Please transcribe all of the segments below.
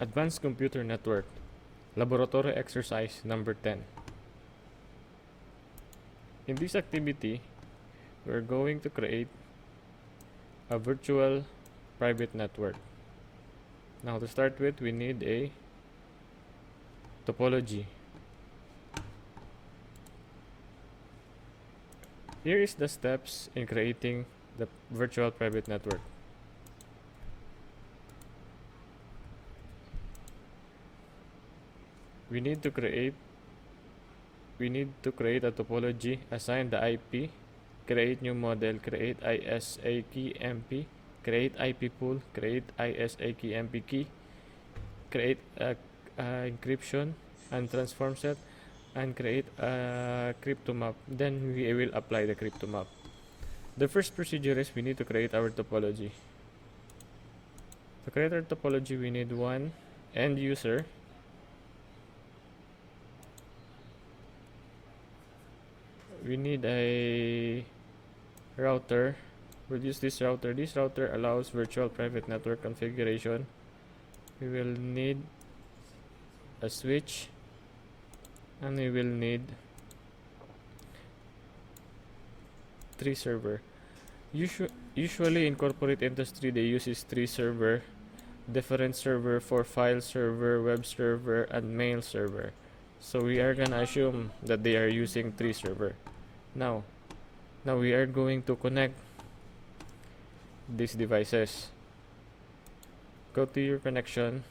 Advanced Computer Network, Laboratory Exercise number 10. In this activity, we're going to create a virtual private network. Now to start with, we need a topology. Here is the steps in creating the virtual private network. We need to create a topology, assign the IP, create new model, create ISA key MP, create IP pool, create ISA key MP key, create a encryption and transform set, and create a crypto map. Then we will apply the crypto map. The first procedure is we need to create our topology. To create our topology, we need one end user, we need a router. We'll use this router. This router allows virtual private network configuration. We will need a switch, and we will need 3 server. Usually in corporate industry, they use 3 server, different server for file server, web server, and mail server. So we are gonna assume that they are using 3 server. Now we are going to connect these devices. Go to your connection.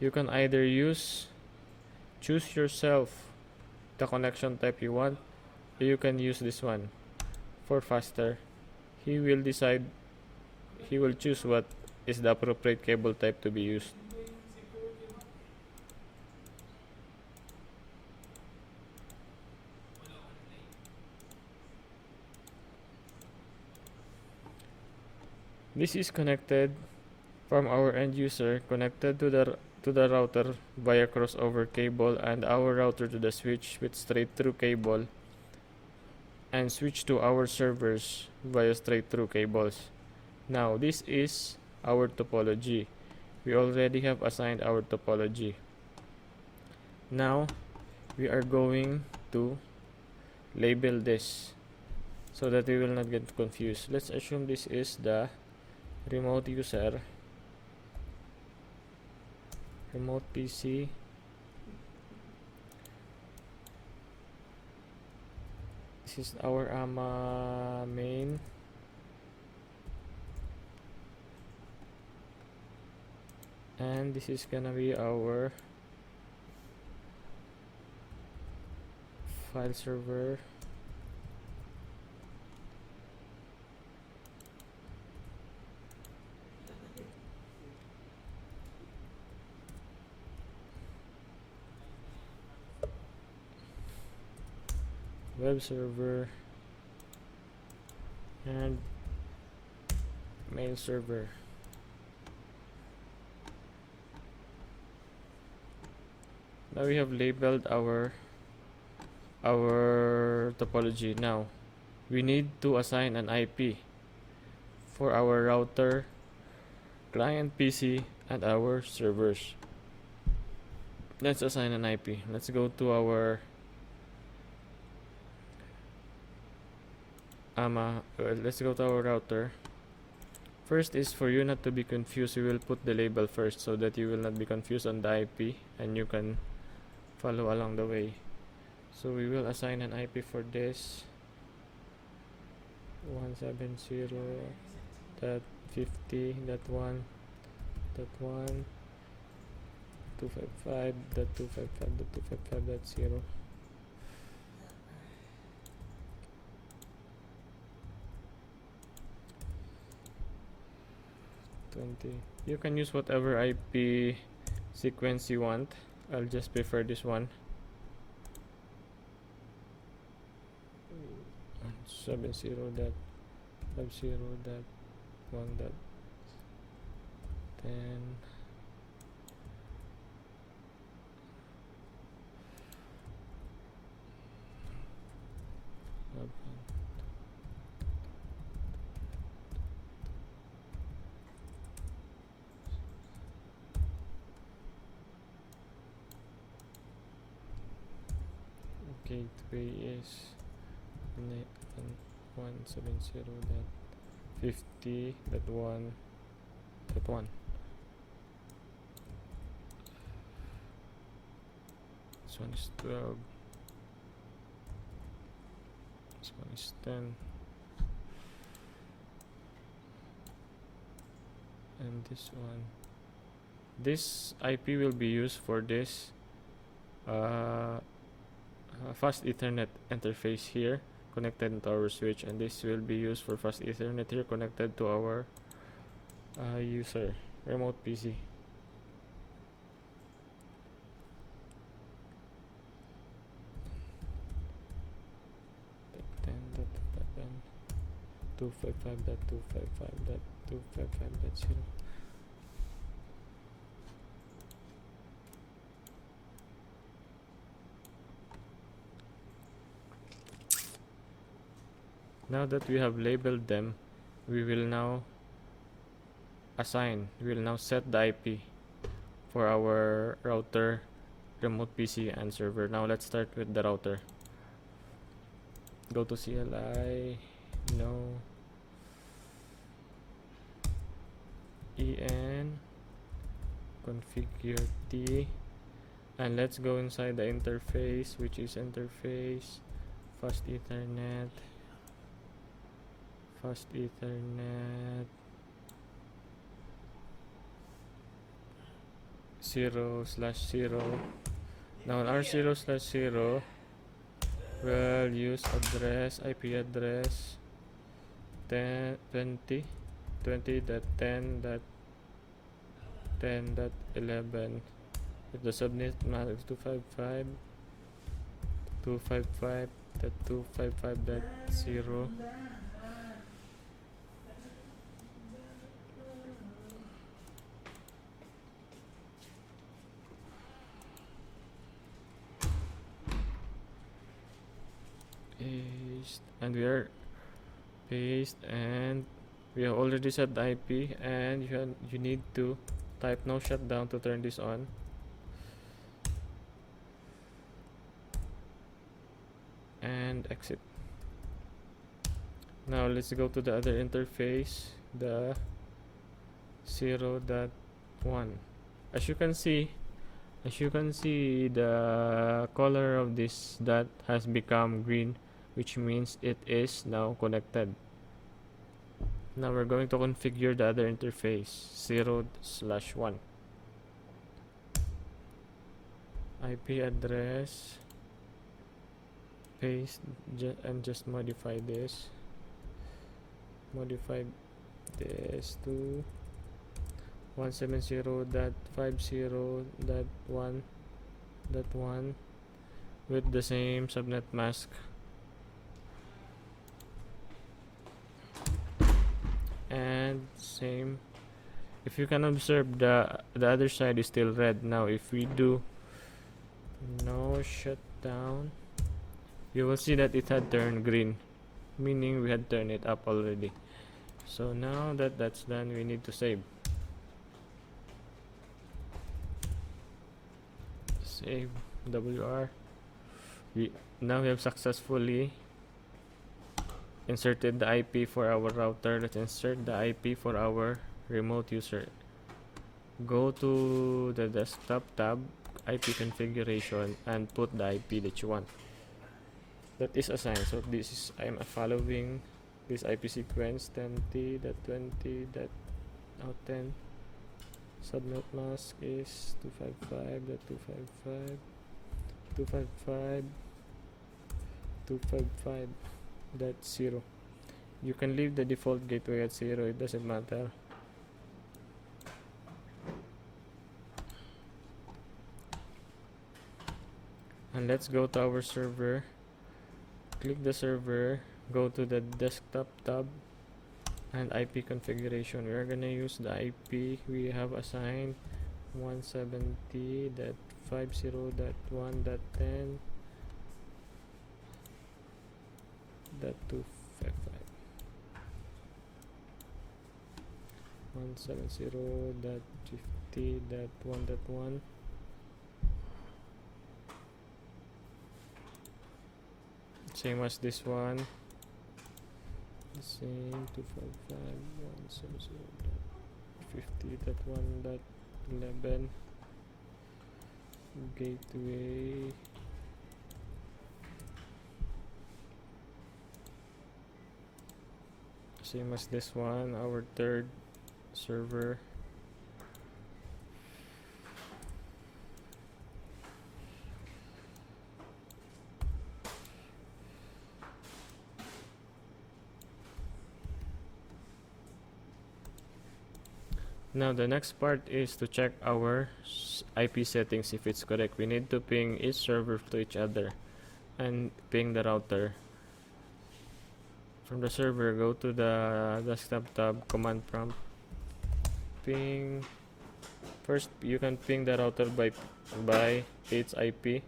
You can either choose yourself the connection type you want, or you can use this one for faster. He will choose what is the appropriate cable type to be used. This is connected from our end user, connected to the router via crossover cable, and our router to the switch with straight through cable, and switch to our servers via straight through cables. Now this is our topology. We already have assigned our topology. Now we are going to label this so that we will not get confused. Let's assume this is the remote user, remote PC, this is our AMA main, and this is gonna be our file server, web server, and mail server. Now we have labeled our topology. Now we need to assign an IP for our router, client PC, and our servers. Let's assign an IP. Let's go to our let's go to our router. First is, for you not to be confused, we will put the label first so that you will not be confused on the IP and you can follow along the way. So we will assign an IP for this 170.50.1.1 255.255.255.0. You can use whatever IP sequence you want. I'll just prefer this one. 70.50.1.10. gateway is 170.50.1.1. This one is 12. This one is 10. And this IP will be used for this fast Ethernet interface here connected to our switch, and this will be used for fast Ethernet here connected to our user remote PC. .255.255.255.0. Now that we have labeled them, we will now set the IP for our router, remote PC, and server. Now let's start with the router. Go to CLI, no, en, configure T, and let's go inside the interface, which is interface, fast Ethernet, 0/0. Now on our 0/0, we'll use IP address 20.10.10.11 with the subnet mask is 255.255.255.0. And we are paste, and we have already set the IP, and you need to type no shutdown to turn this on. And exit. Now let's go to the other interface, the 0.1. As you can see, the color of this dot has become green, which means it is now connected. Now we're going to configure the other interface, 0/1. IP address, paste, and just modify this to 170.50.1.1 with the same subnet mask. And same, if you can observe, the other side is still red. Now if we do no shutdown, you will see that it had turned green, meaning we had turned it up already. So now that that's done, we need to save. Save WR. Now we have successfully inserted the IP for our router. Let's insert the IP for our remote user. Go to the desktop tab, IP configuration, and put the IP that you want that is assigned. So this is, I'm following this IP sequence 10t.20.10. Subnet mask is 255.255.255.0. You can leave the default gateway at 0, it doesn't matter. And let's go to our server. Click the server, go to the desktop tab, and IP configuration. We are gonna use the IP we have assigned, 170.50.1.10.255. 170.50.1.1. same as this one. The same 255.170.50.1.11 gateway. Same as this one, our third server. Now the next part is to check our IP settings if it's correct. We need to ping each server to each other and ping the router. From the server, go to the desktop tab, command prompt, ping. First, you can ping the router by its IP,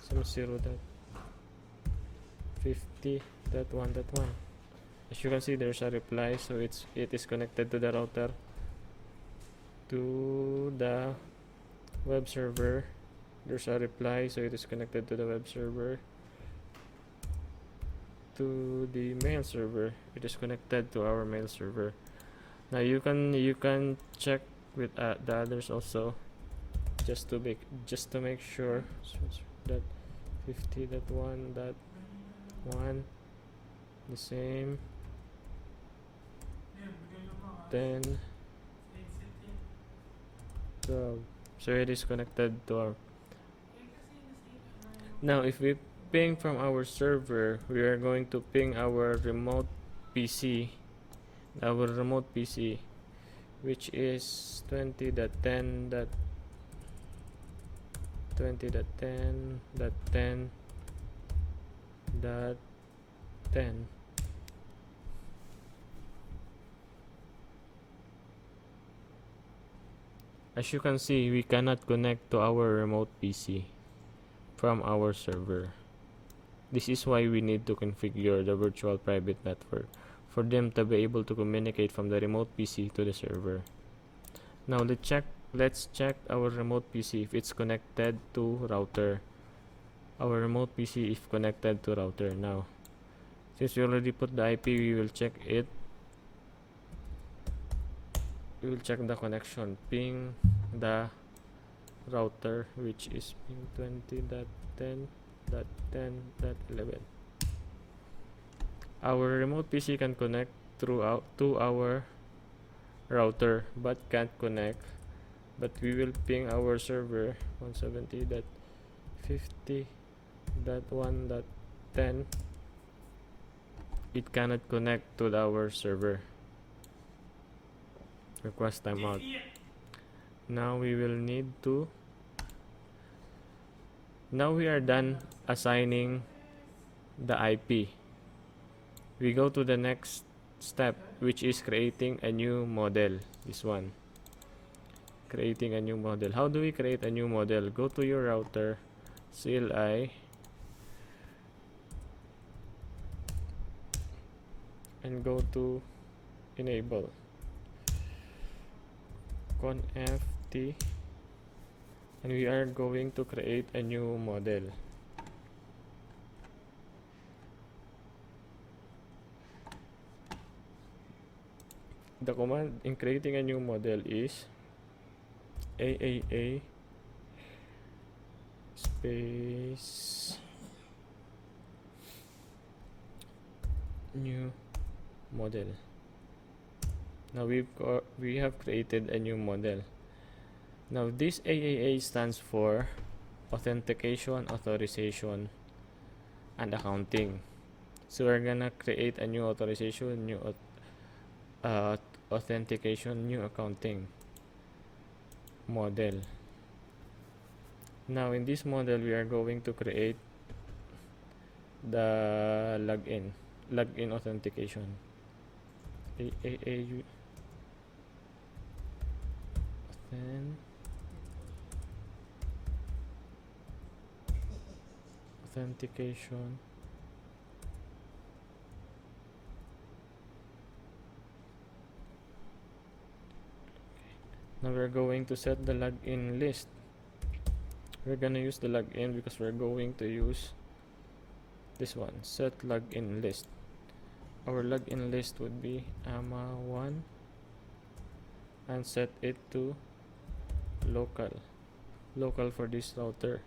some 0.50.1.1. As you can see, there's a reply, so it is connected to the router. To the web server, there's a reply, so it is connected to the web server. To the mail server, it is connected to our mail server. Now you can check with the others also, just to make sure. So that 50.1.1 the same. 10, 12. So it is connected to our. Now if we ping from our server, we are going to ping our remote PC, which is 20.10.10.10.10. As you can see, we cannot connect to our remote PC from our server. This is why we need to configure the virtual private network for them to be able to communicate from the remote PC to the server. Now let's check our remote PC if it's connected to router. Our remote PC is connected to router. Now, since we already put the IP, we will check it. We will check the connection. Ping the router, which is ping 20.10.10.11. Our remote PC can connect to our router but can't connect. But we will ping our server 170.50.1.10. It cannot connect to our server. Request timeout. Now we will need to. Now we are done assigning the IP. We go to the next step, which is creating a new model. This one. Creating a new model. How do we create a new model? Go to your router, CLI, and go to enable. Conft, and we are going to create a new model. The command in creating a new model is AAA space new model. Now we have created a new model. Now this AAA stands for authentication, authorization, and accounting. So we're gonna create a new authorization, new authentication, new accounting model. Now in this model, we are going to create the login authentication. AAA authentication. Now we're going to set the login list. We're gonna use the login because we're going to use this one, set login list. Our login list would be AMA1 and set it to local for this router,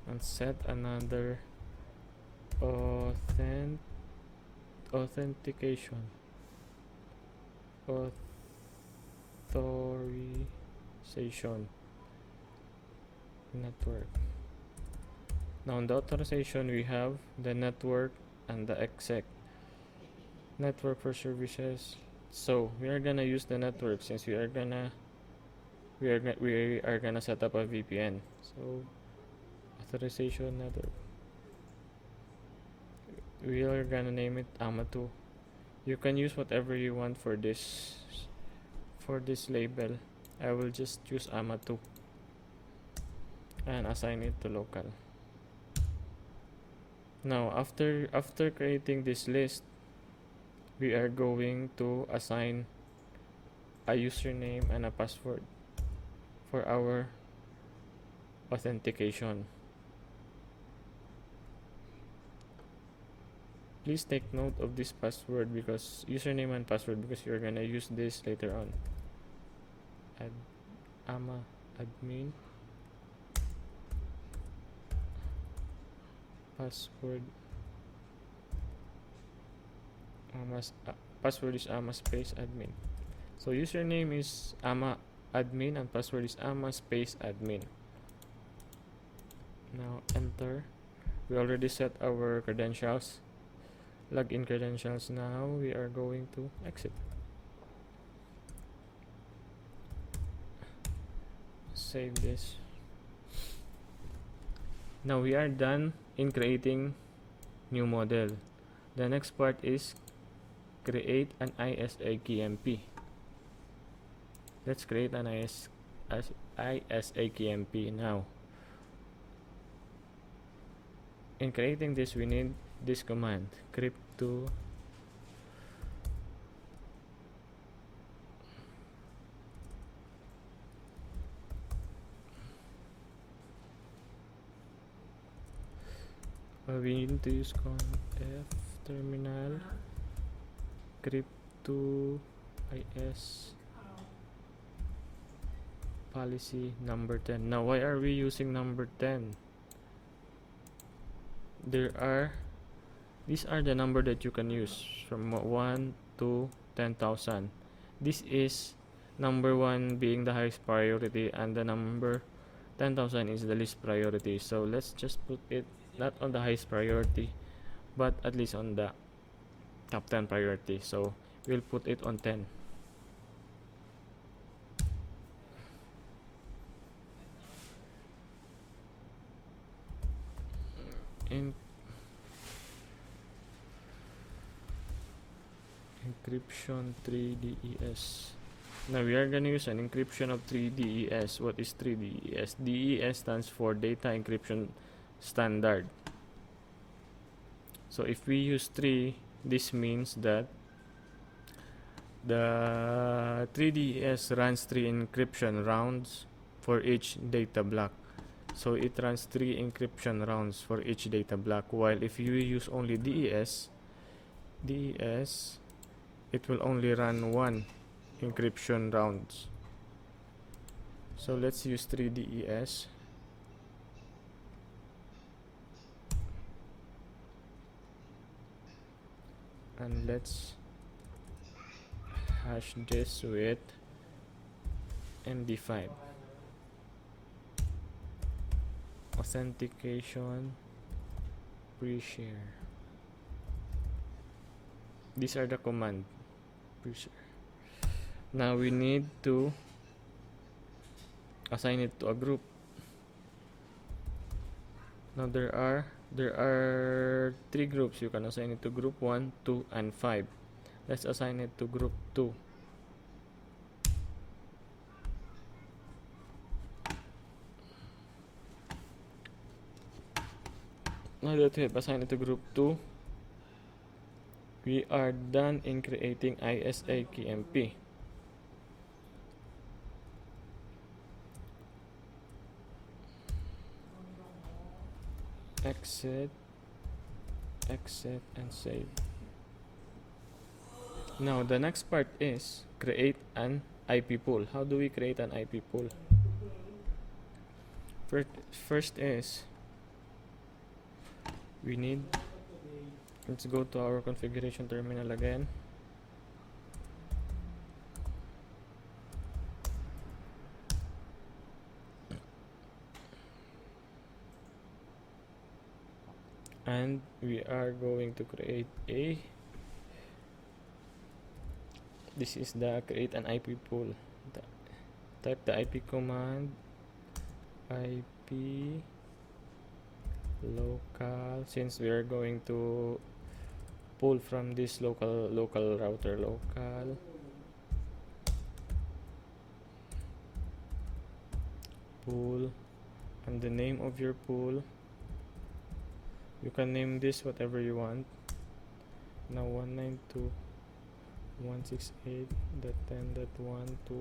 and set another authentication authorization network. Now in the authorization we have the network and the exec. Network for services, so we are gonna use the network since we are gonna set up a VPN. So authorization network, we are gonna name it AMA2. You can use whatever you want for this label. I will just use AMA2 and assign it to local. Now after creating this list, we are going to assign a username and a password for our authentication. Please take note of this password, because username and password, because you're gonna use this later on. AMA admin password. Password is AMA space admin. So username is AMA admin and password is AMA space admin. Now enter. We already set our credentials, login credentials. Now we are going to exit. Save this. Now we are done in creating new model. The next part is create an ISA-KMP. Let's create an ISA-KMP now. In creating this, we need this command, crypto we need to use f terminal crypto is policy number 10. Now why are we using number 10? These are the number that you can use from 1 to 10,000. This is number 1 being the highest priority and the number 10,000 is the least priority. So let's just put it not on the highest priority, but at least on the top 10 priority. So we'll put it on 10. Encryption 3DES. Now we are going to use an encryption of 3DES. What is 3DES? DES stands for Data Encryption Standard. So if we use 3, this means that the 3DES runs 3 encryption rounds for each data block. So it runs 3 encryption rounds for each data block, while if you use only DES, it will only run 1 encryption rounds. So let's use 3DES. And let's hash this with MD5. Authentication pre-share. These are the command pre-share. Now we need to assign it to a group. Now there are 3 groups. You can assign it to group 1, 2, and 5. Let's assign it to group 2. Now that we have assigned it to group 2, we are done in creating ISA-KMP. exit, exit, and save. Now the next part is create an IP pool. How do we create an IP pool? First is we need, let's go to our configuration terminal again. And we are going to create a, this is the create an IP pool. Type the IP command, IP local, since we are going to pull from this local router, local pool, and the name of your pool, you can name this whatever you want. Now 192.168.10.1 to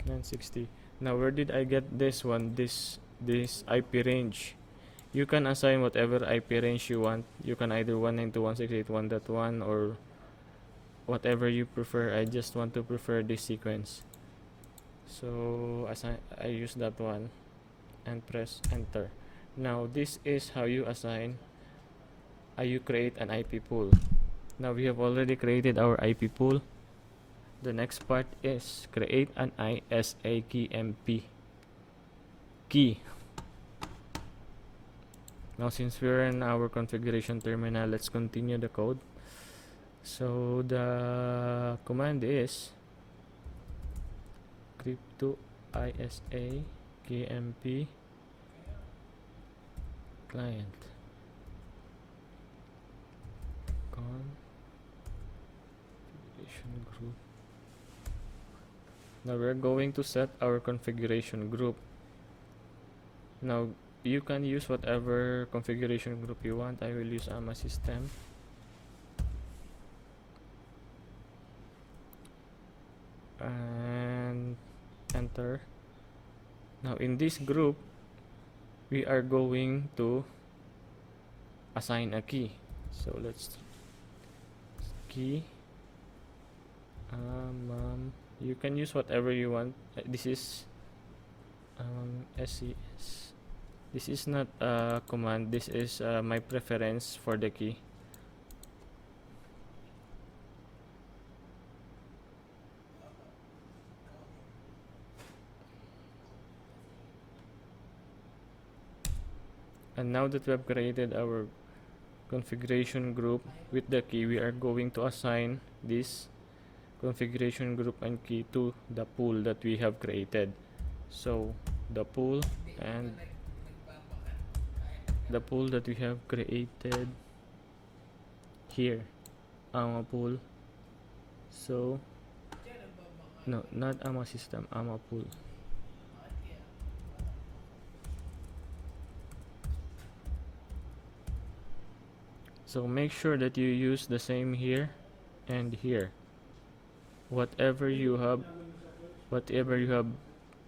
192.168.10.960. Now where did I get this one, this IP range? You can assign whatever IP range you want. You can either 192.168.1.1 or whatever you prefer. I just want to prefer this sequence, so I use that one and press enter. Now this is how you assign, you create an IP pool. Now we have already created our IP pool. The next part is create an ISA key MP key. Now since we're in our configuration terminal, let's continue the code. So the command is crypto ISA KMP client configuration group. Now we're going to set our configuration group. Now you can use whatever configuration group you want. I will use AMA system. And enter. Now in this group we are going to assign a key. So let's key you can use whatever you want. This is SES. This is not a command, this is my preference for the key. And now that we have created our configuration group with the key, we are going to assign this configuration group and key to the pool that we have created. So the pool and the pool that we have created here, AMA pool. So no, not AMA system, AMA pool. So make sure that you use the same here and here. Whatever you have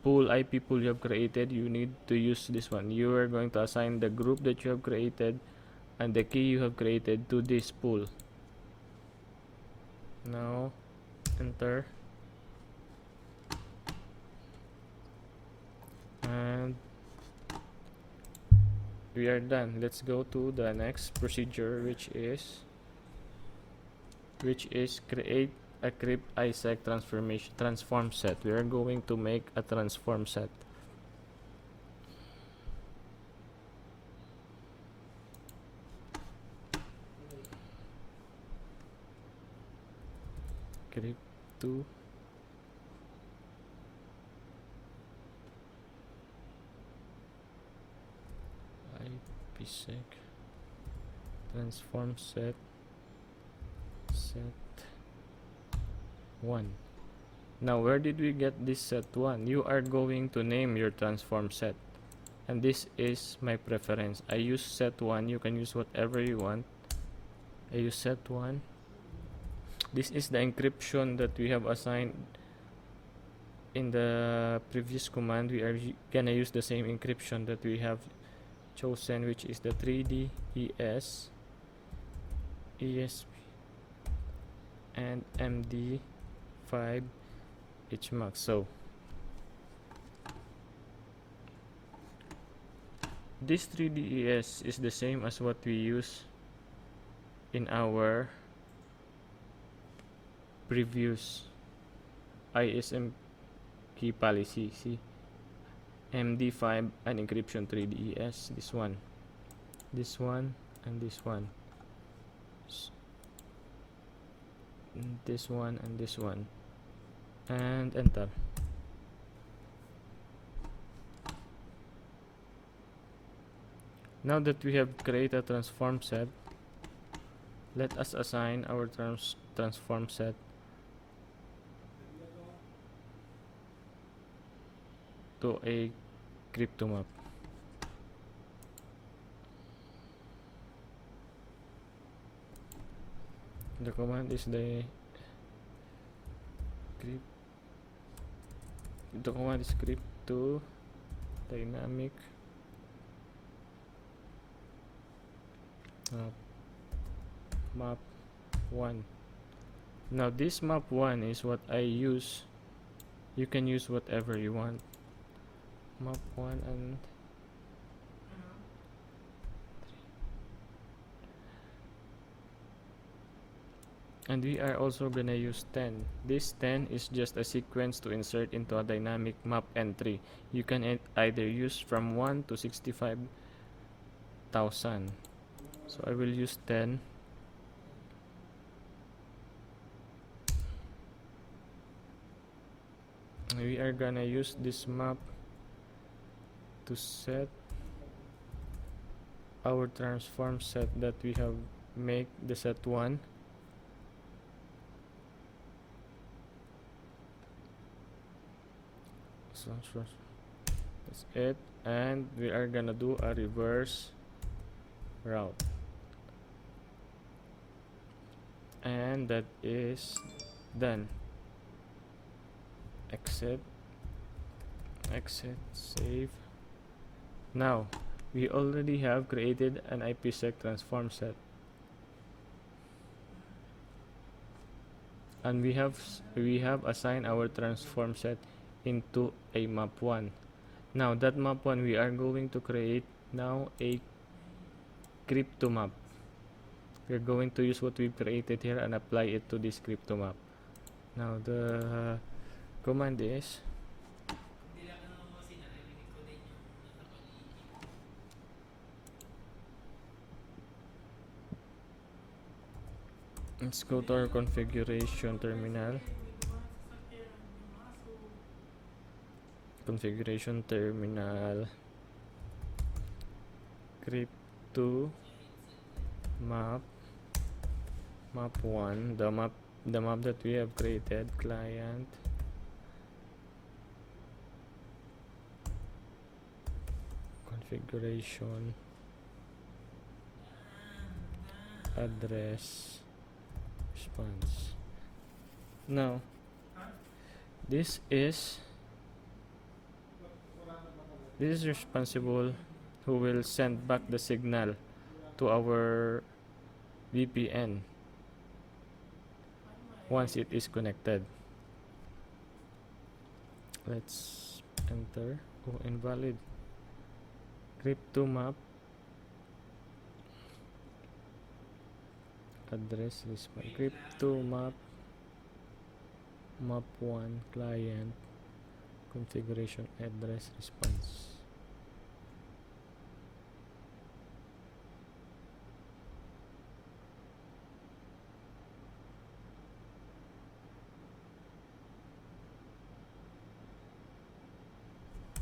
pool, IP pool you have created, you need to use this one. You are going to assign the group that you have created and the key you have created to this pool. Now enter, and we are done. Let's go to the next procedure, which is create a crypt ISAC transform set. We are going to make a transform set. Crypt to IPsec transform set 1. Now where did we get this set 1? You are going to name your transform set, and this is my preference. I use set 1. You can use whatever you want. I use set 1. This is the encryption that we have assigned in the previous command, we are gonna use the same encryption that we have chosen, which is the 3D ES, ESP, and MD5 HMAX. So this 3D ES is the same as what we use in our previous ISM key policy. See, MD5 and encryption 3DES, this one, and this one, this one, and this one, and enter. Now that we have created a transform set, let us assign our transform set to a crypto map. The command is the crypto dynamic map 1. Now this map 1 is what I use. You can use whatever you want. Map 1 and we are also gonna use 10. This 10 is just a sequence to insert into a dynamic map entry. You can either use from 1 to 65,000. So I will use 10. We are gonna use this map to set our transform set that we have make the set 1. So that's it, and we are gonna do a reverse route, and that is done. Exit, save. Now we already have created an IPsec transform set, and we have assigned our transform set into a map 1. Now that map 1, we are going to create now a crypto map. We're going to use what we've created here and apply it to this crypto map. Now the command is let's go to our configuration terminal. Crypto map 1, the map that we have created, client configuration address response. Now this is responsible who will send back the signal to our VPN once it is connected. Let's enter. Oh, invalid. Crypto map address response. Crypto map 1 client configuration address response.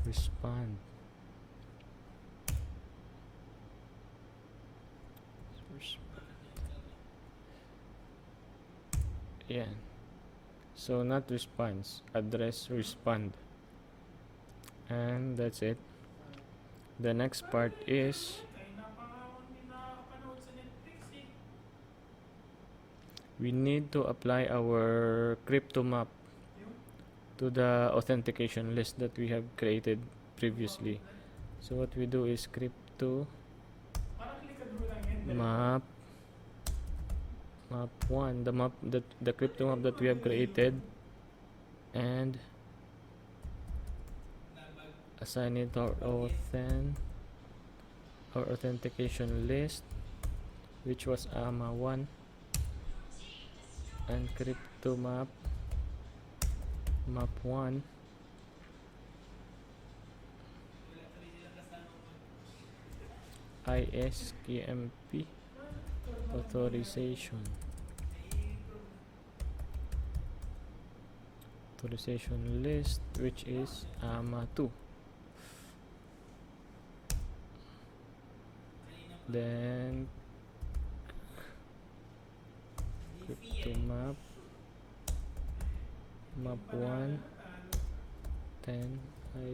Respond. Yeah. So not response, address respond. And that's it. The next part is we need to apply our crypto map to the authentication list that we have created previously. So what we do is crypto map 1, the crypto map that we have created, and assign it our authentication list, which was AMA1, and crypto map 1 ISKMP authorization list, which is AMA2. Then crypto map 1 10 IP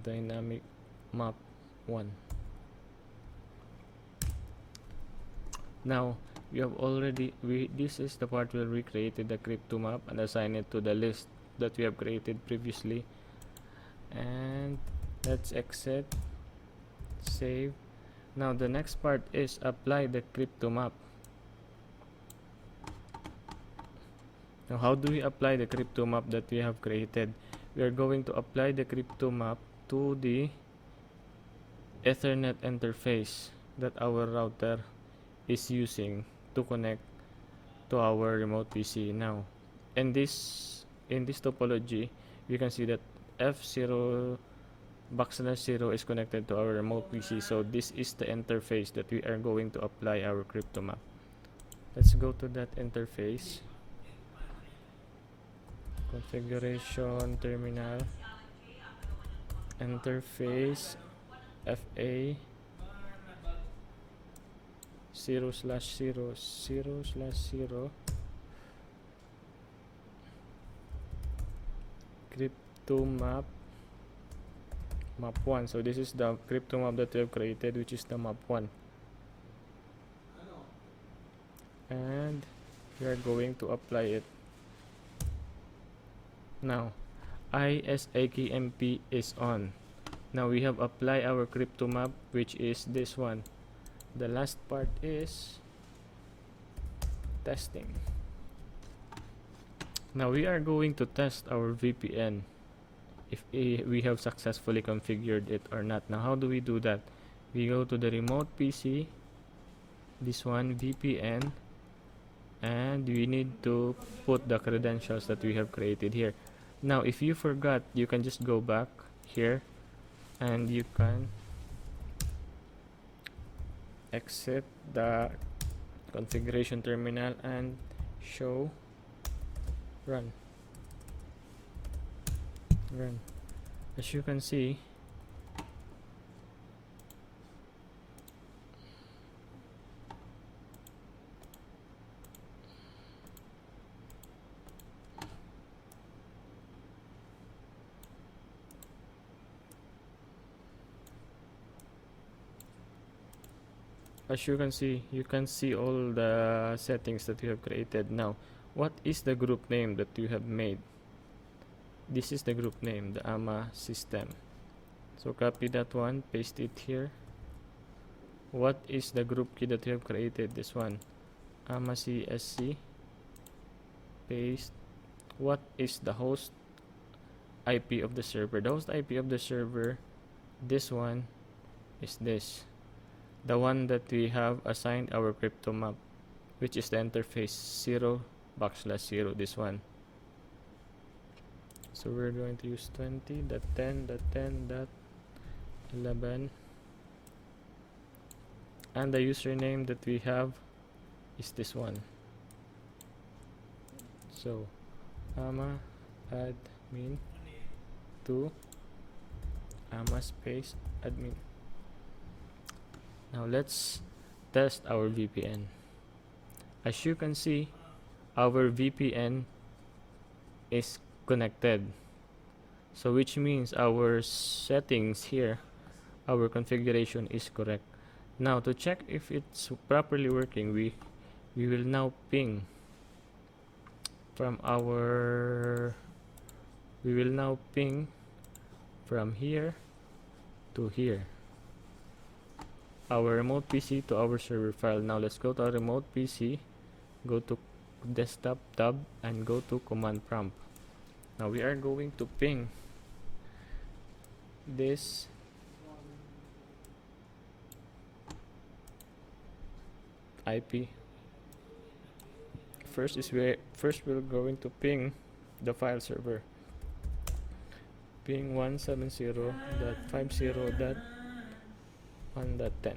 dynamic map 1. Now this is the part where we created the crypto map and assign it to the list that we have created previously. And let's exit, save. Now the next part is apply the crypto map. Now how do we apply the crypto map that we have created? We are going to apply the crypto map to the Ethernet interface that our router is using to connect to our remote PC. Now in this topology, we can see that F0 \0 is connected to our remote PC, so this is the interface that we are going to apply our crypto map. Let's go to that interface, configuration terminal, interface FA 0/0 crypto map 1. So this is the crypto map that we have created, which is the map 1, and we are going to apply it. Now ISAKMP is on. Now we have applied our crypto map, which is this one. The last part is testing. Now we are going to test our VPN if we have successfully configured it or not. Now how do we do that? We go to the remote PC, this one, VPN, and we need to put the credentials that we have created here. Now if you forgot, you can just go back here and you can exit the configuration terminal and show run. As you can see, you can see all the settings that you have created. Now what is the group name that you have made? This is the group name, the AMA system. So copy that one, paste it here. What is the group key that you have created? This one, AMA CSC, paste. What is the host IP of the server? The host IP of the server, this one is this, the one that we have assigned our crypto map, which is the interface 0/0, this one. So we're going to use 20.10.10.11, and the username that we have is this one. So AMA admin 2 AMA space admin. Now let's test our VPN. As you can see, our VPN is connected, so which means our settings here, our configuration is correct. Now to check if it's properly working, we will now ping from our from here to here, our remote PC to our server file. Now let's go to our remote PC, go to desktop tab and go to command prompt. Now we are going to ping this IP. First we're going to ping the file server. Ping 170.50.1.10.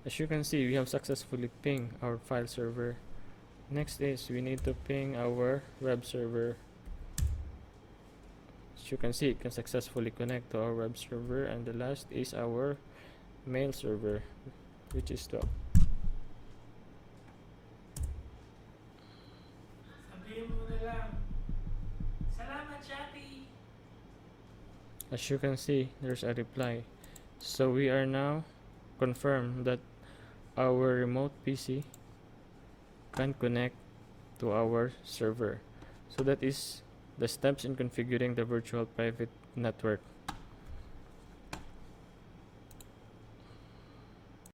As you can see, we have successfully pinged our file server. Next is we need to ping our web server. As you can see, it can successfully connect to our web server. And the last is our mail server, which is 12. As you can see, there's a reply. So we are now confirmed that our remote PC can connect to our server. So that is the steps in configuring the virtual private network.